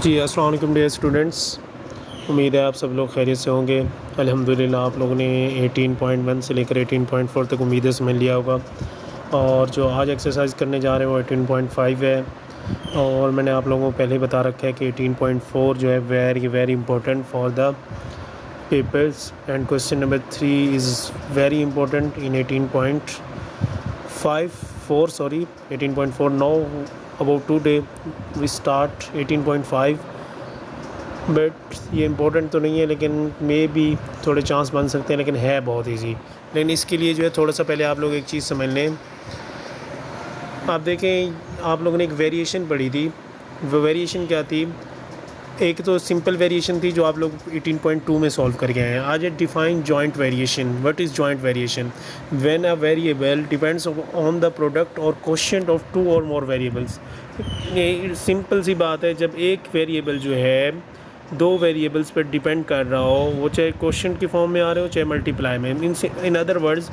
जी अस्सलाम वालेकुम dear students. उम्मीद है आप सब लोग खैरियत से होंगे। अल्हम्दुलिल्लाह आप लोगों ने 18.1 से लेकर 18.4 तक उम्मीदें समझ लिया होगा। और जो आज एक्सरसाइज करने जा रहे हैं वो 18.5 है। और मैंने आप लोगों को पहले ही बता रखा है कि 18.4 जो है very very important for the papers and question number 3 is very important in 18.4 now about today we start 18.5 but ये इम्पोर्टेंट तो नहीं है, लेकिन मे बी थोड़े चांस बन सकते हैं, लेकिन है बहुत इजी। लेकिन इसके लिए जो है थोड़ा सा पहले आप लोग एक चीज़ समझ लें। आप देखें, आप लोगों ने एक वेरिएशन पढ़ी थी। वो वेरिएशन क्या थी? एक तो सिंपल वेरिएशन थी जो आप लोग 18.2 में सॉल्व करके आए हैं। आज है define joint variation. What is joint variation? When a variable depends on the product और कोएफिशिएंट ऑफ टू और मोर वेरिएबल्स। ये सिंपल सी बात है, जब एक वेरिएबल जो है दो वेरिएबल्स पर डिपेंड कर रहा हो, वो चाहे कोएफिशिएंट की फॉर्म में आ रहे हो चाहे मल्टीप्लाई में। In other words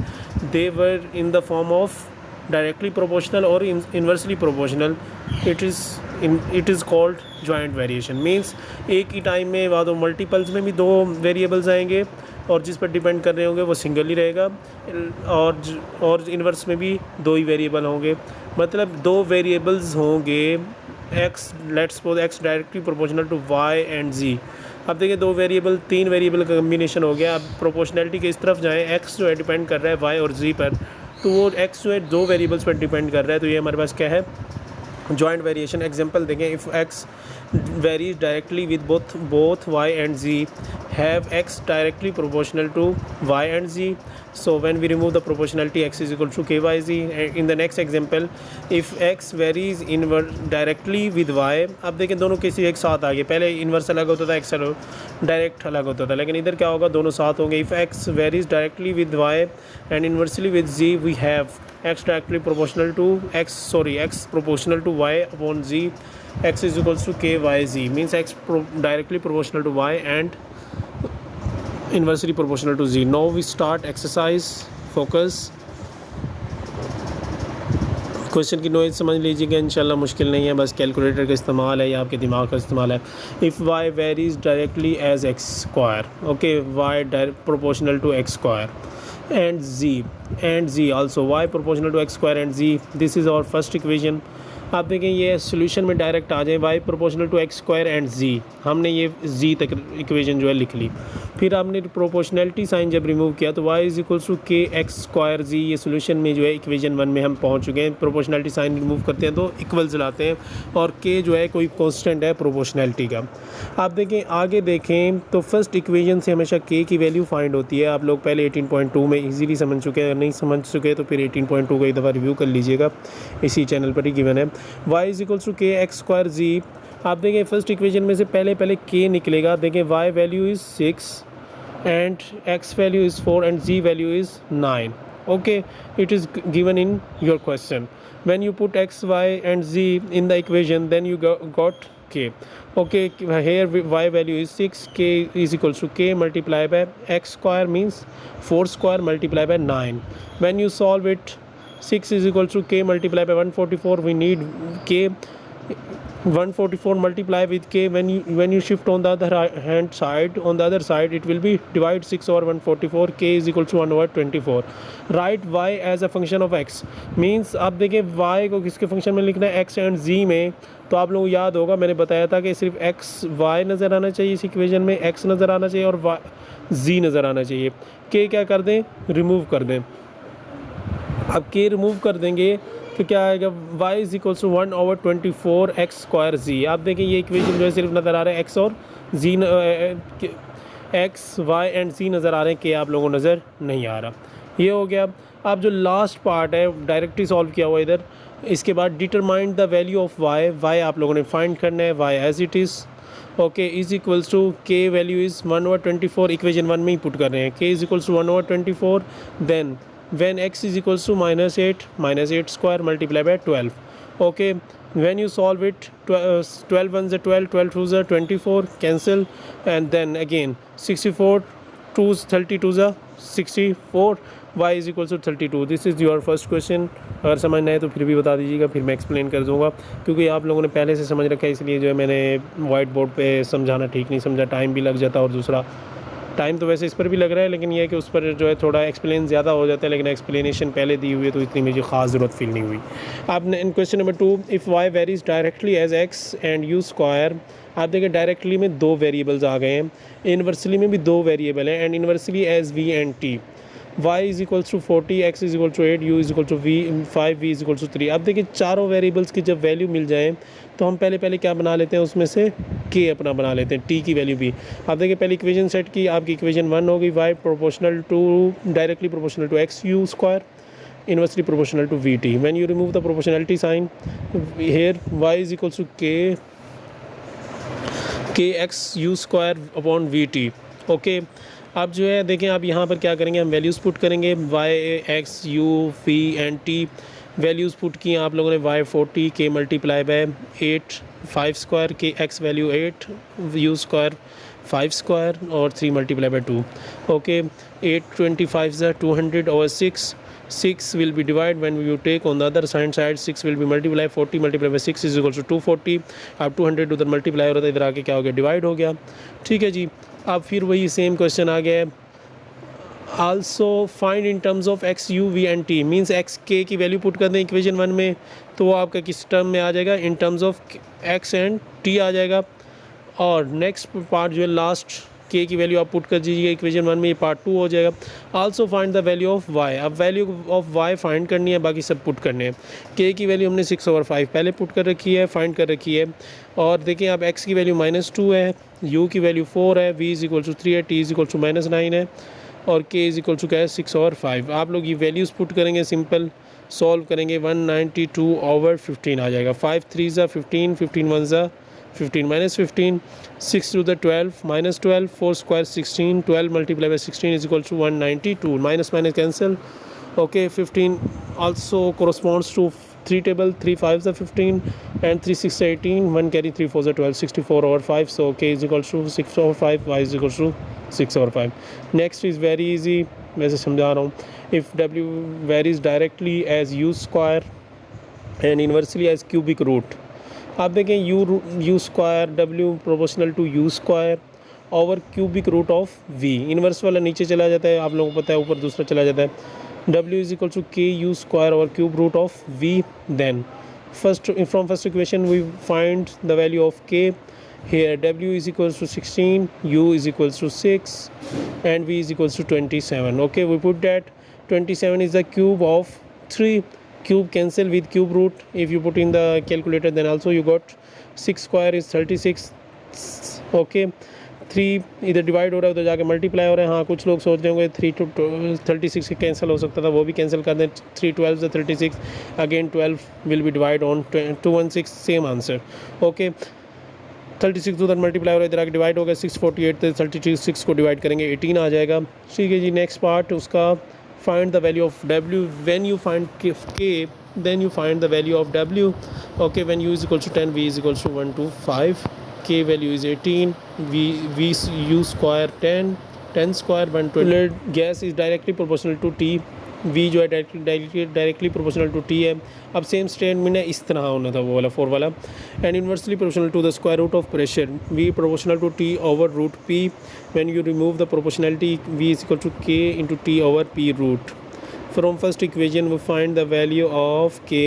they were in the form of directly proportional और inversely proportional. It is called joint variation. Means एक ही टाइम में वादो मल्टीपल्स में भी दो वेरिएबल्स आएंगे और जिस पर डिपेंड कर रहे होंगे वो सिंगल ही रहेगा, और इन्वर्स में भी दो ही वेरिएबल होंगे। मतलब दो वेरिएबल्स होंगे X, let's suppose X directly proportional to Y and Z. अब देखिए दो वेरिएबल, तीन वेरिएबल का कम्बिनेशन हो गया। अब प्रोपोर्शनैलिटी के इस तरफ जाएँ, एक्स जो है डिपेंड कर रहा है वाई और जी पर, तो वो एक्स जो है दो वेरिएबल्स पर डिपेंड कर रहा है, तो ये हमारे पास क्या है? Joint variation. एग्जांपल देखें, if x varies directly with both y and z, have x directly proportional to Y and z, so when we remove the proportionality x is equal to ky z. In the next example, if x varies directly with y, अब देखें दोनों किसी एक साथ आ गए। पहले inverse अलग होता था, x डायरेक्ट अलग होता था, लेकिन इधर क्या होगा? दोनों साथ होंगे। if x varies directly with y and inversely with z, we have x directly proportional to x proportional to y upon z, x is equals to ky z, means x directly proportional to y and inversely proportional to z. Now we start exercise. Focus. Question की noise समझ लीजिएगा, इंशाल्लाह मुश्किल नहीं है, बस calculator का इस्तेमाल है या आपके दिमाग का इस्तेमाल है। If y varies directly as x square, okay, y proportional to x square and z also y proportional to x square and z, this is our first equation. आप देखें ये सोल्यूशन में डायरेक्ट आ जाए, y proportional to x square and z, हमने ये z तक equation जो है लिख ली। फिर आपने प्रोपोर्शनैलिटी साइन जब रिमूव किया तो y इज इक्वल्स टू के एक्स स्क्वायर z, ये सोल्यूशन में जो है इक्वेशन 1 में हम पहुंच चुके हैं। प्रोपोर्शनैलिटी साइन रिमूव करते हैं तो इक्वल्स लाते हैं, और k जो है कोई कांस्टेंट है प्रोपोर्शनैलिटी का। आप देखें आगे देखें तो फर्स्ट इक्वेशन से हमेशा k की वैल्यू फाइंड होती है। आप लोग पहले 18.2 में इजीली समझ चुके हैं, नहीं समझ चुके तो फिर 18.2 का एक दफ़ा रिव्यू कर लीजिएगा, इसी चैनल पर ही गिवन है। y इज इक्वल्स टू के एक्स स्क्वायर z। आप देखें फर्स्ट इक्वेशन में से पहले k निकलेगा। देखें y value is 6 and x value is 4 and z value is 9. Okay, it is given in your question. When you put x, y and z in the equation, then you got k. Okay, here y value is 6, k is equals to k multiplied by x square, means 4 square multiplied by 9. When you solve it, 6 is equals to k multiplied by 144. We need k 144 multiply with k. When you shift on the other hand side, on the other side it will be divide 6 over 144, k is equal to 1 over 24. Write y as a function of x, means आप देखें y को किसके function में लिखना है? x and z में। तो आप लोगों को याद होगा मैंने बताया था कि सिर्फ x y नज़र आना चाहिए इस इक्वेशन में, x नज़र आना चाहिए और z नज़र आना चाहिए। k क्या कर दें? रिमूव कर दें। अब k रिमूव कर देंगे तो क्या आएगा? y is equals to 1 over 24 x square z। आप देखें ये इक्वेशन जो है सिर्फ नज़र आ रहा है x और z, x y and z नज़र आ रहे हैं, k आप लोगों को नज़र नहीं आ रहा। ये हो गया। अब जो लास्ट पार्ट है डायरेक्टली सॉल्व किया हुआ इधर, इसके बाद determine the value of y आप लोगों ने फाइंड करना है, y as it is, okay, is equals to k value is 1 over 24, equation 1 में ही पुट कर रहे हैं, k is equals to 1 over 24, then when x is equals to -8 square multiplied by 12. Okay, when you solve it, 12 ones are 12, 12 twos are 24, cancel, and then again 64 2 32 ज़ा 64, y is equal to 32। This is your first question. अगर समझना है तो फिर भी बता दीजिएगा, फिर मैं एक्सप्लेन कर दूँगा, क्योंकि आप लोगों ने पहले से समझ रखा है, इसलिए जो है मैंने वाइट बोर्ड पे समझाना ठीक नहीं समझा, टाइम भी लग जाता, और दूसरा टाइम तो वैसे इस पर भी लग रहा है, लेकिन ये है कि उस पर जो है थोड़ा एक्सप्लेन ज़्यादा हो जाता है, लेकिन एक्सप्लेनेशन पहले दी हुई है तो इतनी मुझे ख़ास ज़रूरत फील नहीं हुई। आपने in question number 2, if Y varies directly as X and U square, आप देखें डायरेक्टली में 2 वेरिएबल्स आ गए हैं, इन्वर्सली में भी 2 वेरिएबल हैं, and inversely as v and t. y is equal to 40, x is equal to 8, u is equal to 5, v is equal to 3। अब देखिए चारों वेरिएबल्स की जब वैल्यू मिल जाए तो हम पहले क्या बना लेते हैं, उसमें से k अपना बना लेते हैं, t की वैल्यू भी। अब देखिए पहले इक्वेशन सेट की, आपकी इक्वेशन 1 होगी, y proportional to directly proportional to x u square inversely proportional to vt. When you remove the proportionality sign here, y is equals to kx u square upon vt. Okay, अब जो है देखें, आप यहाँ पर क्या करेंगे, हम वैल्यूज़ पुट करेंगे, y x u v and t। Values put की आप लोगों ने, y 40, k multiply by 8 5 square, k x value 8, u square 5 square और 3 multiply by 2। Okay, 8 25 is 200 over 6 will be divided when you take on the other side 6 will be multiplied, 40 multiplied by 6 is equal to 240। अब 200 उधर multiply हो रहा था, इधर आके क्या हो गया, डिवाइड हो गया। ठीक है जी, अब फिर वही सेम क्वेश्चन आ गया है, also find in terms of x u v and t, मीन्स एक्स के की वैल्यू पुट कर दें इक्वेशन 1 में, तो वो आपका किस टर्म में आ जाएगा, in terms of X and T आ जाएगा। और नेक्स्ट पार्ट जो है लास्ट, के की वैल्यू आप पुट कर दीजिएगा इक्वेशन 1 में, ये पार्ट 2 हो जाएगा। Also find the value of y, अब वैल्यू ऑफ वाई फाइंड करनी है, बाकी सब पुट करने हैं। के की वैल्यू हमने 6 over 5 पहले पुट कर रखी है, फाइंड कर रखी है। और देखिए आप एक्स की वैल्यू -2 है, यू की वैल्यू 4 है, वी इज इक्वल टू 3 है, टी इज इक्वल टू -9 है, और के इज इक्वल टू क्या है 6 over 5। आप लोग ये वैल्यूज़ पुट करेंगे, सिंपल सॉल्व करेंगे, 192 over 15 आ जाएगा। 5 3 ज़ा 15, 15 1 ज़ा 15 -15, 6 to the 12 -12, 4 square 16, 12 multiplied by 16 is equal to 192, minus cancel। Okay, 15 also corresponds to 3 table, 3 5s are 15 and 3 6 are 18, 1 carry 3 4s are 12, 64 over 5, so k is equal to 6 over 5, y is equal to 6 over 5। Next is very easy, वैसे समझा रहा हूँ, if w varies directly as u square and inversely as cubic root, आप देखें u square डब्ल्यू proportional to u square over cubic root of v, inverse वाला नीचे चला जाता है, आप लोगों को पता है, ऊपर दूसरा चला जाता है। W is equal to K U square over cube root of V. Then from first equation we find the value of K. Here W is equal to 16, U is equal to 6 and V is equal to 27। Okay, we put that 27 is the cube of 3, cube cancel with cube root, if you put in the calculator then also you got 6 square is 36। Okay, 3 इधर divide हो रहा है, उधर जाके multiply हो रहा है। हाँ, कुछ लोग सोच रहे होंगे 3 to 36 कैंसिल हो सकता था, वो भी कैंसिल कर दें, 3 12 से 36, again 12 will be divide on 216, same answer. Okay, 36 उधर मल्टीप्लाई हो रहा है, इधर आके डिवाइड हो गया, 648 से 36 को डिवाइड करेंगे 18 आ जाएगा। ठीक है जी, नेक्स्ट पार्ट उसका, find the value of w, when you find k then you find the value of w। okay, when u is equal to 10, v is equal to 1 to 5, k value is 18, v u square 10 square 120। gas is directly proportional to t, v जो है directly proportional to t है। अब same statement है, इस तरह होना था वो वाला 4 वाला, and inversely proportional to the square root of pressure, v proportional to t over root p। When you remove the proportionality, v is equal to k into t ओवर p root. From first equation we find the value of k,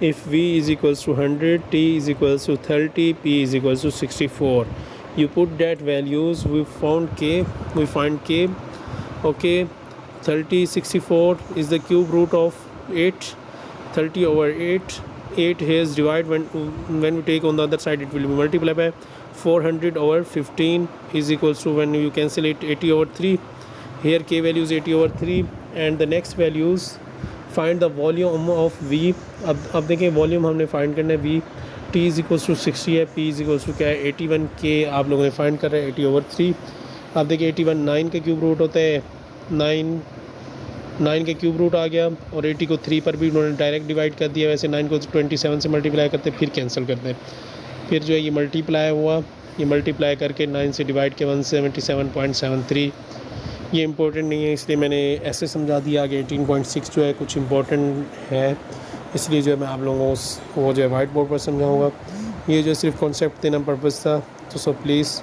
if v is equals to 100, t is equals to 30, p is equals to 64। you put that values, we find k। okay, 30 64 is the cube root of 8, 30 over 8 here is divide, when we take on the other side it will be multiplied by 400 over 15 is equals to, when you cancel it, 80 over 3, here k value is 80 over 3। and the next values, find the volume of v। अब देखें volume हमने find करना है, v t is equals to 60 है, p is equals to क्या है 81, k आप लोगों ने फाइंड कर रहे हैं 80 over 3। आप देखिए 81 9 का क्यूब रूट होता है, 9 के क्यूब रूट आ गया, और 80 को 3 पर भी उन्होंने डायरेक्ट डिवाइड कर दिया। वैसे 9 को 27 से मल्टीप्लाई करते फिर कैंसिल करते हैं, फिर जो है ये मल्टीप्लाई हुआ, ये मल्टीप्लाई करके 9 से डिवाइड किया 177.73। ये इम्पोर्टेंट नहीं है, इसलिए मैंने ऐसे समझा दिया कि 18.6 जो है कुछ इम्पोर्टेंट है, इसलिए जो है मैं आप लोगों को जो है वाइट बोर्ड पर समझाऊँगा। ये जो सिर्फ कॉन्सेप्ट देना पर्पज़ था, तो so please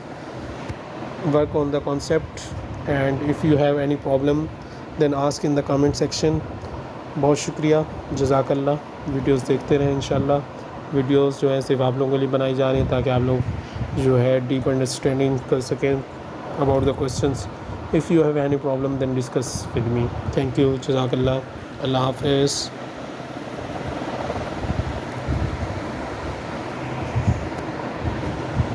work on the concept and if you have any problem then ask in the comment section. बहुत शुक्रिया, जज़ाकल्लाह। वीडियोस देखते रहें इंशाल्लाह। वीडियोस जो है सिर्फ आप लोगों के लिए बनाई जा रही हैं ताकि आप लोग जो है डीप अंडरस्टैंडिंग कर सकें about the questions. If you have any problem then discuss with me. Thank you, जज़ाकल्लाह। अल्लाह हाफ़िज़।